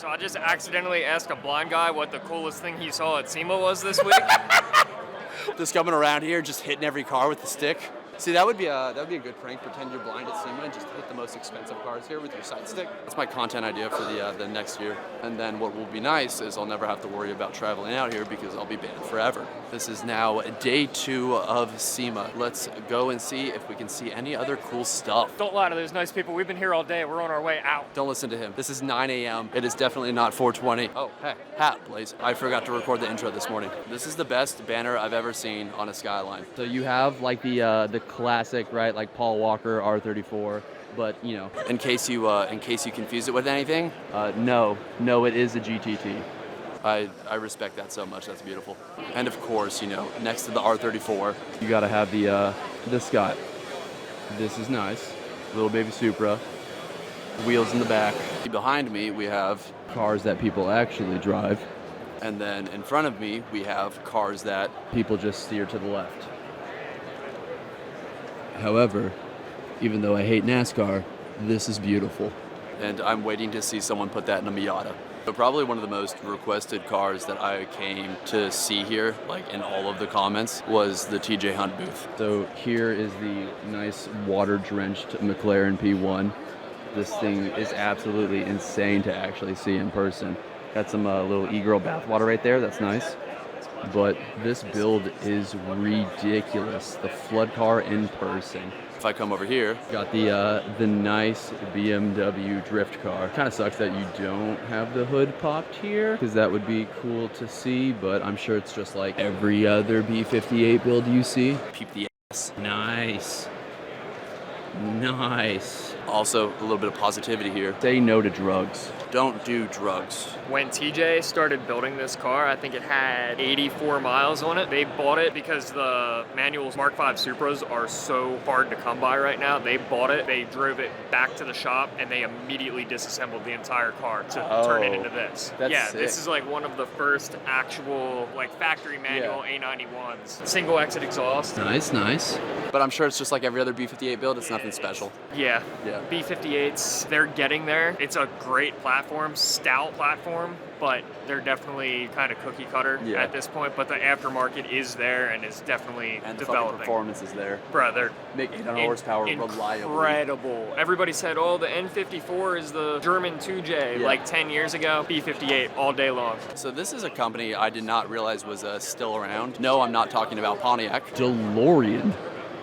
So I just accidentally asked a blind guy what the coolest thing he saw at SEMA was this week. Just coming around here, just hitting every car with the stick. See, that would be a good prank. Pretend you're blind at SEMA and just hit the most expensive cars here with your sight stick. That's my content idea for the next year. And then what will be nice is I'll never have to worry about traveling out here because I'll be banned forever. This is now day 2 of SEMA. Let's go and see if we can see any other cool stuff. Don't lie to those nice people. We've been here all day. We're on our way out. Don't listen to him. This is 9 a.m. It is definitely not 4:20. Oh, hey, hat, Blaze. I forgot to record the intro this morning. This is the best banner I've ever seen on a Skyline. So you have like the classic, right? Like Paul Walker R34. But you know, in case you confuse it with anything, no, it is a GTT. I respect that so much. That's beautiful. And of course, you know, next to the R34, you gotta have the Scott. This is nice. Little baby Supra. Wheels in the back. Behind me, we have cars that people actually drive. And then in front of me, we have cars that people just steer to the left. However, even though I hate NASCAR, this is beautiful. And I'm waiting to see someone put that in a Miata. But probably one of the most requested cars that I came to see here, like in all of the comments, was the TJ Hunt booth. So here is the nice water-drenched McLaren P1. This thing is absolutely insane to actually see in person. Got some little e-girl bathwater right there, that's nice. But this build is ridiculous. The flood car in person. If I come over here, got the nice BMW drift car. Kind of sucks that you don't have the hood popped here, because that would be cool to see, but I'm sure it's just like every other B58 build you see. Peep the ass. Nice. Nice. Also, a little bit of positivity here. Say no to drugs. Don't do drugs. When TJ started building this car, I think it had 84 miles on it. They bought it because the manual Mark 5 Supras are so hard to come by right now. They bought it, they drove it back to the shop, and they immediately disassembled the entire car to turn it into this. That's sick. This is like one of the first actual like factory manual A91s. Single exit exhaust. Nice, nice. But I'm sure it's just like every other B58 build, it's nothing special. Yeah. B58s, they're getting there. It's a great platform, stout platform, but they're definitely kind of cookie cutter at this point. But the aftermarket is there and is definitely developing. The performance is there. Bruh, they're make 800 horsepower reliably. Incredible. Everybody said, oh, the N54 is the German 2J like 10 years ago. B58 all day long. So this is a company I did not realize was still around. No, I'm not talking about Pontiac. DeLorean.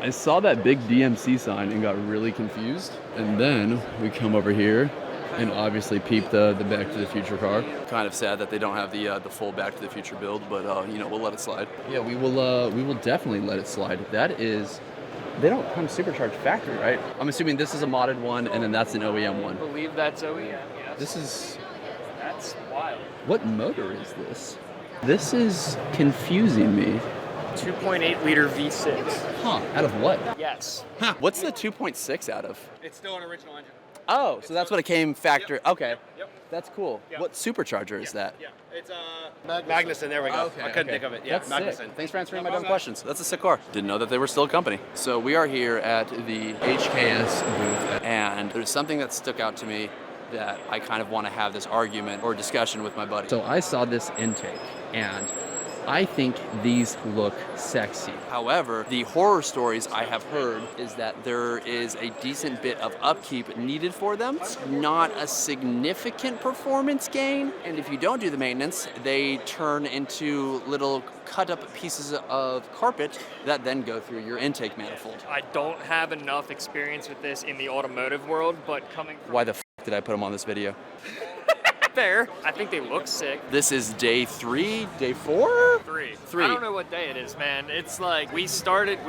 I saw that big DMC sign and got really confused. And then we come over here and obviously peep the Back to the Future car. Kind of sad that they don't have the full Back to the Future build, but you know, we'll let it slide. Yeah, we will definitely let it slide. That is, they don't come supercharged factory, right? I'm assuming this is a modded one, and then that's an OEM one. I believe that's OEM, yes. That's wild. What motor is this? This is confusing me. 2.8 liter V6. Huh, out of what? Yes. Huh. What's the 2.6 out of? It's still an original engine. Oh, so that's what it came factory. Yep. Okay. Yep. That's cool. Yep. What supercharger is that? Yeah, it's Magnuson. There we go. Okay, I couldn't think of it. Yeah, that's Magnuson. sick. Thanks for answering my dumb questions. That's a sick car. Didn't know that they were still a company. So we are here at the HKS booth, and there's something that stuck out to me that I kind of want to have this argument or discussion with my buddy. So I saw this intake, and I think these look sexy. However, the horror stories I have heard is that there is a decent bit of upkeep needed for them. It's not a significant performance gain, and if you don't do the maintenance, they turn into little cut up pieces of carpet that then go through your intake manifold. I don't have enough experience with this in the automotive world, but coming from... Why the f did I put them on this video? Fair. I think they look sick. This is day 3, day 4? 3. 3. I don't know what day it is, man. It's like we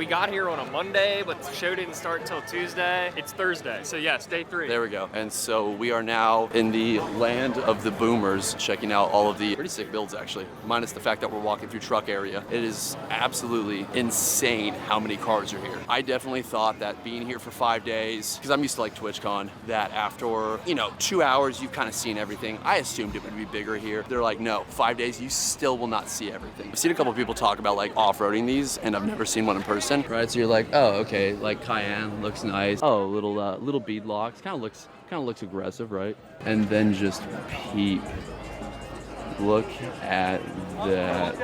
got here on a Monday, but the show didn't start until Tuesday. It's Thursday. So yes, day 3. There we go. And so we are now in the land of the boomers, checking out all of the pretty sick builds actually, minus the fact that we're walking through truck area. It is absolutely insane how many cars are here. I definitely thought that being here for 5 days, because I'm used to like TwitchCon, that after, 2 hours, you've kind of seen everything. I assumed it would be bigger here. They're like, no, 5 days, you still will not see everything. I've seen a couple of people talk about like off-roading these, and I've never seen one in person. Right, so you're like, oh, okay, like Cayenne looks nice. Oh, little bead locks, kind of Kind of looks aggressive, right? And then just peep. Look at that.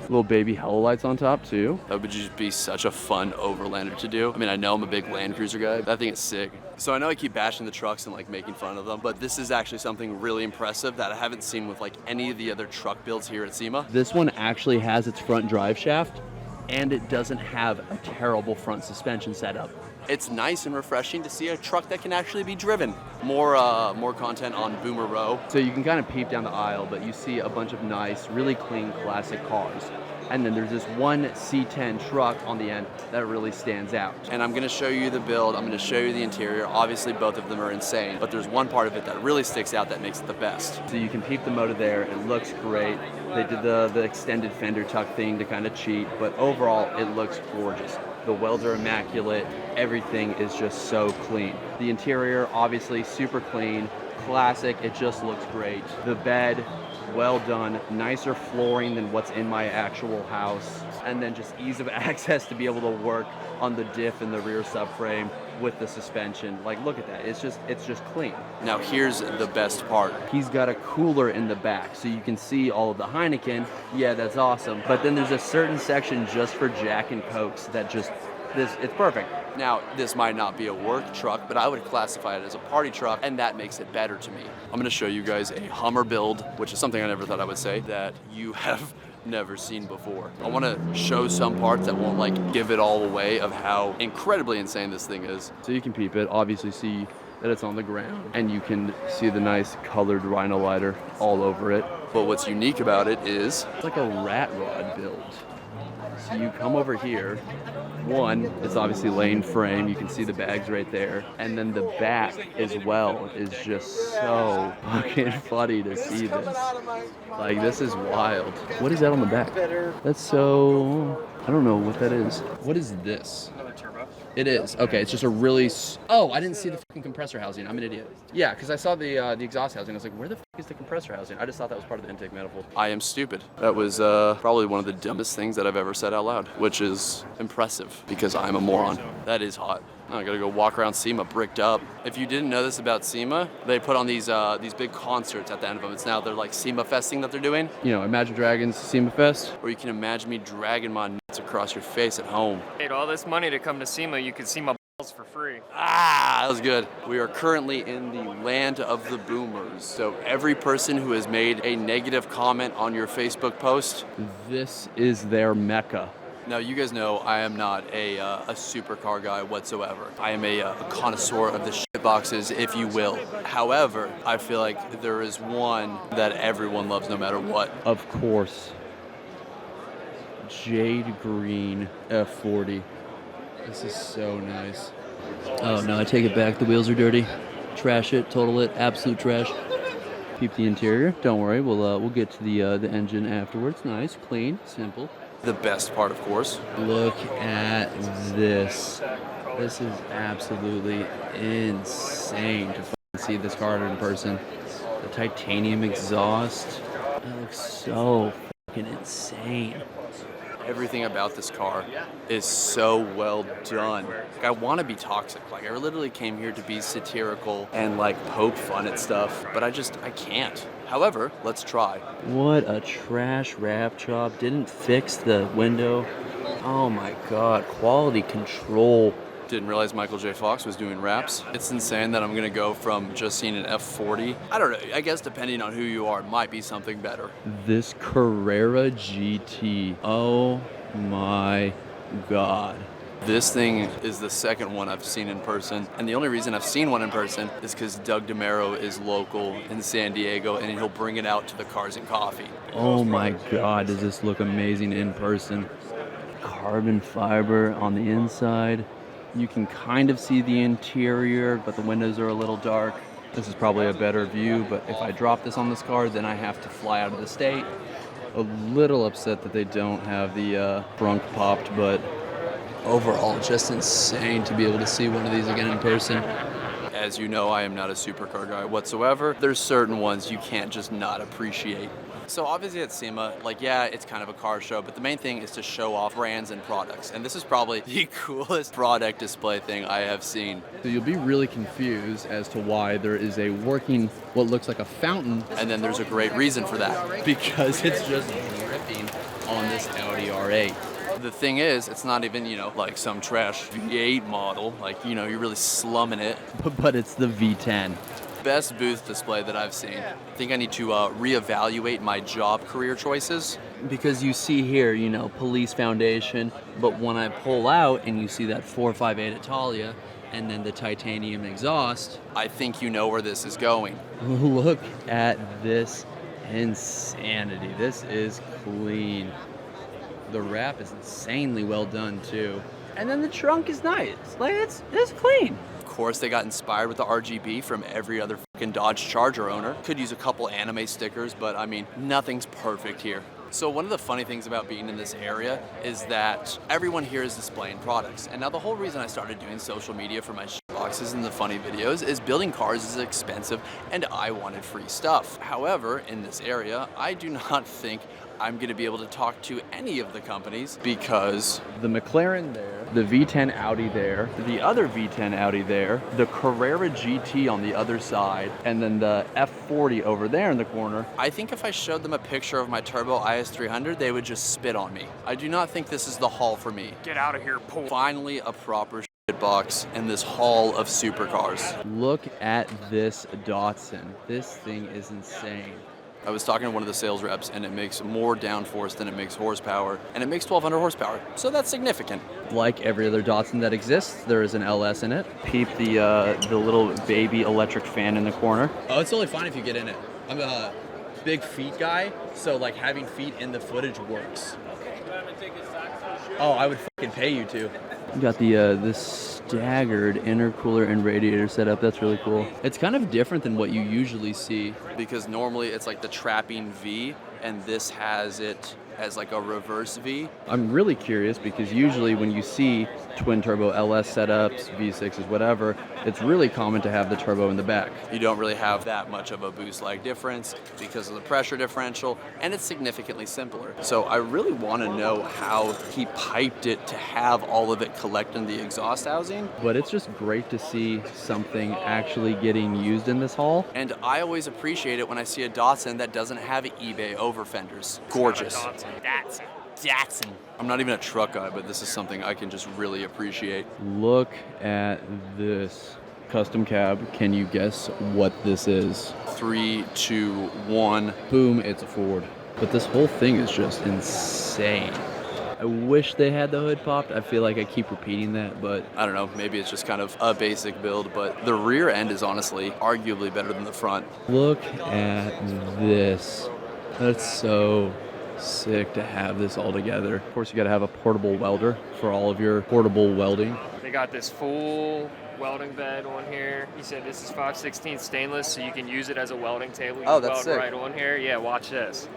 Little baby hella lights on top too. That would just be such a fun overlander to do. I mean, I know I'm a big Land Cruiser guy, but I think it's sick. So I know I keep bashing the trucks and like making fun of them, but this is actually something really impressive that I haven't seen with like any of the other truck builds here at SEMA. This one actually has its front drive shaft, and it doesn't have a terrible front suspension setup. It's nice and refreshing to see a truck that can actually be driven. More content on Boomer Row. So you can kind of peep down the aisle, but you see a bunch of nice, really clean classic cars. And then there's this one C10 truck on the end that really stands out. And I'm gonna show you the build, I'm gonna show you the interior. Obviously both of them are insane, but there's one part of it that really sticks out that makes it the best. So you can peep the motor there, it looks great. They did the extended fender tuck thing to kind of cheat, but overall it looks gorgeous. The welds are immaculate, everything is just so clean. The interior, obviously super clean, classic, it just looks great. The bed, well done, nicer flooring than what's in my actual house, and then just ease of access to be able to work on the diff in the rear subframe with the suspension. Like, look at that, it's just clean. Now here's the best part. He's got a cooler in the back, so you can see all of the Heineken. Yeah, that's awesome. But then there's a certain section just for Jack and Cokes that just, it's perfect. Now, this might not be a work truck, but I would classify it as a party truck, and that makes it better to me. I'm gonna show you guys a Hummer build, which is something I never thought I would say, that you have never seen before. I wanna show some parts that won't like give it all away of how incredibly insane this thing is. So you can peep it, obviously see that it's on the ground, and you can see the nice colored rhino lighter all over it. But what's unique about it is it's like a rat rod build. So you come over here, one, it's obviously lane frame, you can see the bags right there, and then the back as well is just so fucking funny to see this. Like, this is wild. What is that on the back? That's so, I don't know what that is. What is this? It is. Okay, it's just a really... Oh, I didn't see the fucking compressor housing. I'm an idiot. Yeah, because I saw the exhaust housing. I was like, where the fuck is the compressor housing? I just thought that was part of the intake manifold. I am stupid. That was probably one of the dumbest things that I've ever said out loud, which is impressive because I'm a moron. That is hot. I gotta go walk around SEMA bricked up. If you didn't know this about SEMA, they put on these big concerts at the end of them. It's now they're like SEMA Fest thing that they're doing. You know, Imagine Dragons SEMA Fest. Or you can imagine me dragging my nuts across your face at home. Paid all this money to come to SEMA, you could see my balls for free. Ah, that was good. We are currently in the land of the boomers. So every person who has made a negative comment on your Facebook post, this is their mecca. Now, you guys know I am not a supercar guy whatsoever. I am a connoisseur of the shit boxes, if you will. However, I feel like there is one that everyone loves no matter what. Of course. Jade Green F40. This is so nice. Oh, no, I take it back. The wheels are dirty. Trash it, total it, absolute trash. Keep the interior. Don't worry, we'll get to the engine afterwards. Nice, clean, simple. The best part, of course. Look at this. This is absolutely insane to see this car in person. The titanium exhaust. That looks so fucking insane. Everything about this car is so well done. Like, I want to be toxic. Like, I literally came here to be satirical and like poke fun at stuff, but I can't. However, let's try. What a trash wrap job. Didn't fix the window. Oh my God, quality control. Didn't realize Michael J. Fox was doing wraps. It's insane that I'm gonna go from just seeing an F40. I don't know, I guess depending on who you are, it might be something better. This Carrera GT, oh my God. This thing is the second one I've seen in person, and the only reason I've seen one in person is because Doug DeMero is local in San Diego, and he'll bring it out to the Cars and Coffee. Oh my God, does this look amazing in person. Carbon fiber on the inside. You can kind of see the interior, but the windows are a little dark. This is probably a better view, but if I drop this on this car, then I have to fly out of the state. A little upset that they don't have the trunk popped, but overall, just insane to be able to see one of these again in person. As you know, I am not a supercar guy whatsoever. There's certain ones you can't just not appreciate. So obviously at SEMA, like, yeah, it's kind of a car show, but the main thing is to show off brands and products. And this is probably the coolest product display thing I have seen. So you'll be really confused as to why there is a working, what looks like a fountain. And then there's a great reason for that. Because it's just dripping on this Audi R8. The thing is, it's not even, you know, like some trash V8 model. Like, you know, you're really slumming it. But it's the V10. Best booth display that I've seen. I think I need to reevaluate my job career choices. Because you see here, you know, Police Foundation, but when I pull out and you see that 458 Italia and then the titanium exhaust, I think you know where this is going. look at this insanity. This is clean. The wrap is insanely well done too. And then the trunk is nice. Like it's clean. Of course, they got inspired with the RGB from every other fucking Dodge Charger owner. Could use a couple anime stickers, but I mean, nothing's perfect here. So one of the funny things about being in this area is that everyone here is displaying products. And now the whole reason I started doing social media for my boxes and the funny videos is building cars is expensive and I wanted free stuff. However, in this area, I do not think I'm going to be able to talk to any of the companies because the McLaren there, the V10 Audi there, the other V10 Audi there, the Carrera GT on the other side, and then the F40 over there in the corner. I think if I showed them a picture of my Turbo IS300, they would just spit on me. I do not think this is the haul for me. Get out of here, Paul. Finally, a proper shit box in this hall of supercars. Look at this Datsun. This thing is insane. I was talking to one of the sales reps, and it makes more downforce than it makes horsepower, and it makes 1,200 horsepower, so that's significant. Like every other Datsun that exists, there is an LS in it. Peep the little baby electric fan in the corner. Oh, it's totally fine if you get in it. I'm a big feet guy, so like having feet in the footage works. Oh, I would fucking pay you to. You got the staggered intercooler and radiator setup. That's really cool. It's kind of different than what you usually see. Because normally it's like the trapping V, and this has it as like a reverse V. I'm really curious because usually when you see twin turbo LS setups, V6s, whatever, it's really common to have the turbo in the back. You don't really have that much of a boost lag difference because of the pressure differential, and it's significantly simpler. So I really want to know how he piped it to have all of it collect in the exhaust housing. But it's just great to see something actually getting used in this haul. And I always appreciate it when I see a Datsun that doesn't have eBay over fenders. Gorgeous. Datsun. I'm not even a truck guy, but this is something I can just really appreciate. Look at this custom cab. Can you guess what this is? 3, 2, 1. Boom, it's a Ford. But this whole thing is just insane. I wish they had the hood popped. I feel like I keep repeating that, but I don't know, maybe it's just kind of a basic build, but the rear end is honestly arguably better than the front. Look at this. That's so sick to have this all together. Of course, you got to have a portable welder for all of your portable welding. They got this full welding bed on here. He said this is 5/16 stainless, so you can use it as a welding table. You Oh, can that's weld sick. right on here. Yeah, watch this.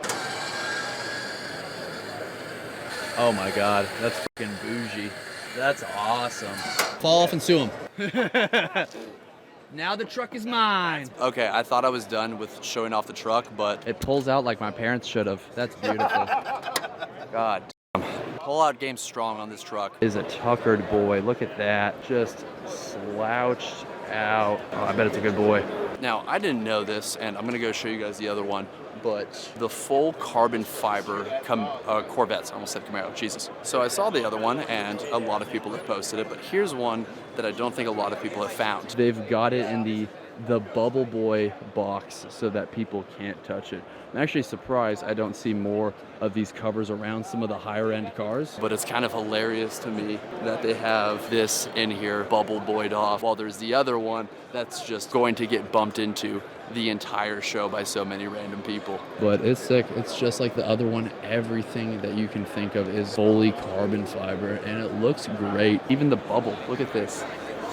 Oh my God, that's fucking bougie. That's awesome. Fall off and sue him. Now the truck is mine. Okay, I thought I was done with showing off the truck, but It pulls out like my parents should have. That's beautiful. God damn. Pull-out game's strong on this truck. Is a tuckered boy. Look at that. Just slouched out. Oh, I bet it's a good boy. Now, I didn't know this, and I'm gonna go show you guys the other one, but the full carbon fiber Corvettes, I almost said Camaro, Jesus. So I saw the other one, and a lot of people have posted it, but here's one that I don't think a lot of people have found. They've got it in the Bubble Boy box so that people can't touch it. I'm actually surprised I don't see more of these covers around some of the higher end cars. But it's kind of hilarious to me that they have this in here, bubble boyed off, while there's the other one that's just going to get bumped into the entire show by so many random people. But it's sick. It's just like the other one. Everything that you can think of is fully carbon fiber, and it looks great. Even the bubble, look at this,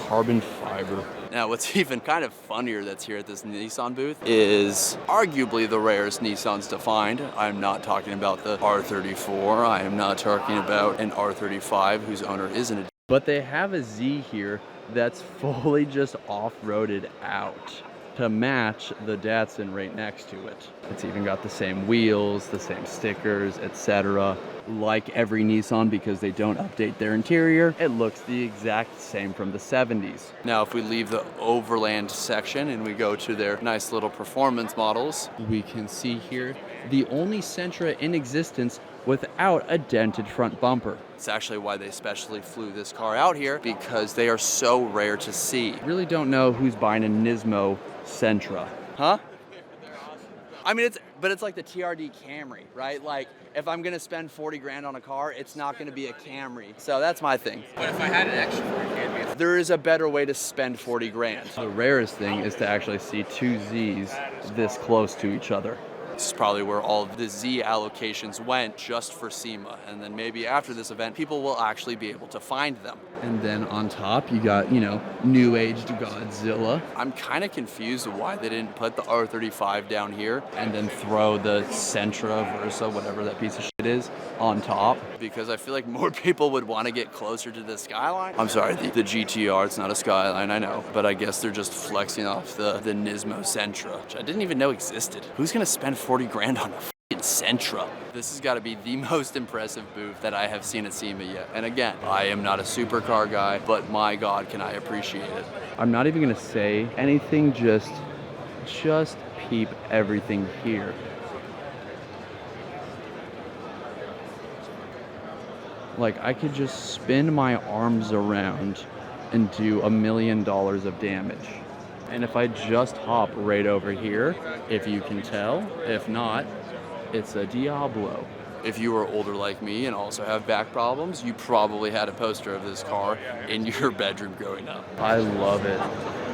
carbon fiber. Now, what's even kind of funnier that's here at this Nissan booth is arguably the rarest Nissans to find. I'm not talking about the R34. I am not talking about an R35 whose owner isn't a... But they have a Z here that's fully just off-roaded out. to match the Datsun right next to it. It's even got the same wheels, the same stickers, etc. Like every Nissan, because they don't update their interior, it looks the exact same from the 70s. Now, if we leave the overland section and we go to their nice little performance models, We can see here the only Sentra in existence without a dented front bumper. it's actually why they specially flew this car out here, because they are so rare to see. Really don't know who's buying a Nismo Sentra. Huh? I mean, it's like the TRD Camry, right? Like, if I'm gonna spend 40 grand on a car, it's not gonna be a Camry. So that's my thing. But if I had an extra, it'd be There is a better way to spend 40 grand. The rarest thing is to actually see two Zs this close to each other. This is probably where all of the Z allocations went, just for SEMA. And then maybe after this event, people will actually be able to find them. And then on top, you got, new aged Godzilla, I'm kind of confused why they didn't put the R35 down here, and then throw the Sentra, Versa, whatever that piece of shit is, on top. because I feel like more people would want to get closer to the Skyline. I'm sorry, the GTR, it's not a Skyline, I know. But I guess they're just flexing off the Nismo Sentra, which I didn't even know existed. Who's going to spend 40 grand on a f***ing Sentra? This has got to be the most impressive booth that I have seen at SEMA yet. And again, I am not a supercar guy, but my God, can I appreciate it. I'm not even gonna say anything, just peep everything here. Like, I could just spin my arms around and do $1 million of damage. And if I just hop right over here, if you can tell, if not, it's a Diablo. If you were older like me and also have back problems, you probably had a poster of this car in your bedroom growing up. I love it.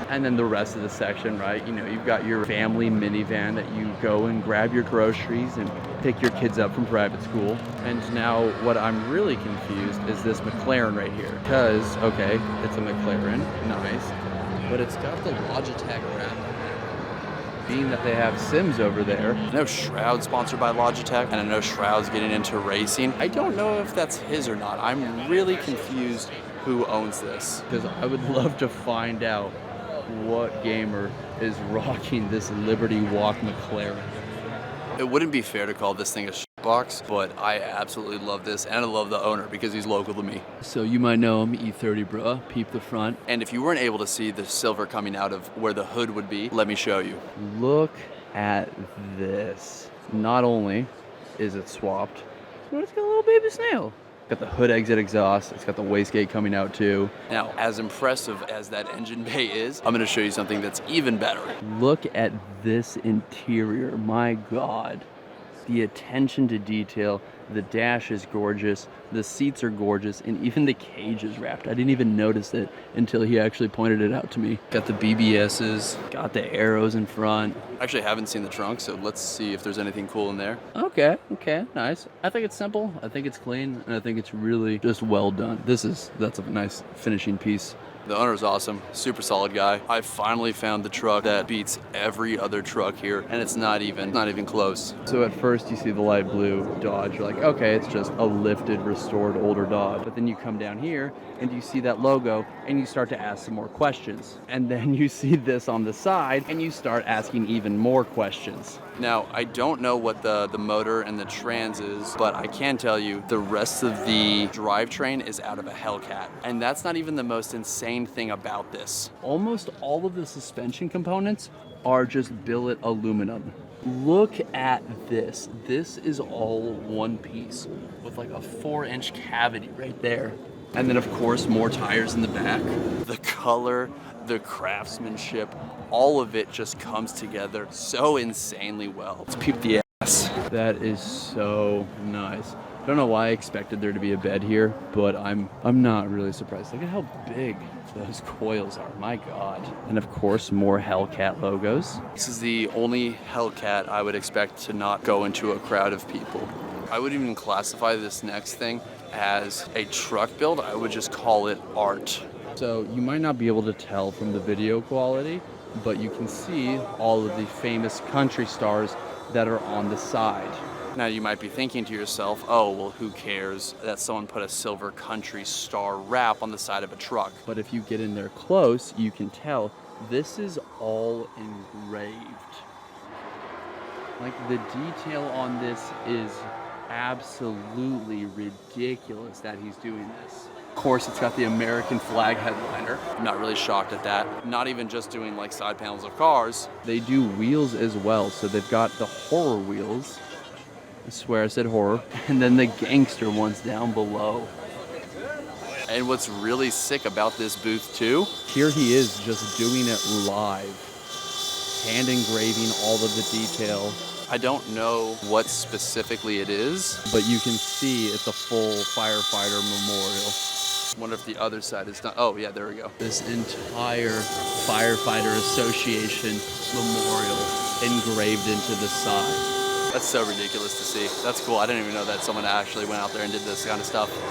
And then the rest of the section, right? You've got your family minivan that you go and grab your groceries and pick your kids up from private school. And now what I'm really confused is this McLaren right here. Because, okay, it's a McLaren, nice, but it's got the Logitech wrap on it. Being that they have Sims over there. I know Shroud's sponsored by Logitech, and I know Shroud's getting into racing. I don't know if that's his or not. I'm really confused who owns this. Because I would love to find out what gamer is rocking this Liberty Walk McLaren. It wouldn't be fair to call this thing a shitbox, but I absolutely love this, and I love the owner because he's local to me. So you might know him, E30 bruh, peep the front. And if you weren't able to see the silver coming out of where the hood would be, let me show you. Look at this. Not only is it swapped, but it's got a little baby snail. Got the hood exit exhaust, it's got the wastegate coming out too. Now, as impressive as that engine bay is, I'm gonna show you something that's even better. Look at this interior, my God. The attention to detail, the dash is gorgeous, the seats are gorgeous, and even the cage is wrapped. I didn't even notice it until he actually pointed it out to me. Got the BBSs, got the arrows in front. I actually haven't seen the trunk, so let's see if there's anything cool in there. Okay, nice. I think it's simple, I think it's clean, and I think it's really just well done. That's a nice finishing piece. The owner's awesome, super solid guy. I finally found the truck that beats every other truck here, and it's not even close. So at first you see the light blue Dodge, you're like, okay, it's just a lifted, restored, older Dodge. But then you come down here and you see that logo and you start to ask some more questions. And then you see this on the side and you start asking even more questions. Now, I don't know what the motor and the trans is, but I can tell you the rest of the drivetrain is out of a Hellcat. And that's not even the most insane thing about this. Almost all of the suspension components are just billet aluminum. Look at this. This is all one piece with like a 4-inch cavity right there. And then of course more tires in the back. The color, the craftsmanship, all of it just comes together so insanely well. Let's peep the ass. That is so nice. I don't know why I expected there to be a bed here, but I'm not really surprised. Look at how big those coils are, my God. And of course, more Hellcat logos. This is the only Hellcat I would expect to not go into a crowd of people. I would even classify this next thing as a truck build. I would just call it art. So you might not be able to tell from the video quality, but you can see all of the famous country stars that are on the side. Now you might be thinking to yourself, oh, well, who cares that someone put a silver country star wrap on the side of a truck? But if you get in there close, you can tell this is all engraved. Like, the detail on this is absolutely ridiculous that he's doing this. Of course, it's got the American flag headliner. I'm not really shocked at that. Not even just doing like side panels of cars. They do wheels as well, so they've got the horror wheels. I swear I said horror. And then the gangster ones down below. And what's really sick about this booth too, here he is just doing it live. Hand engraving all of the detail. I don't know what specifically it is, but you can see it's a full firefighter memorial. Wonder if the other side is done. Oh yeah, there we go. This entire Firefighter Association memorial engraved into the side. That's so ridiculous to see. That's cool. I didn't even know that someone actually went out there and did this kind of stuff.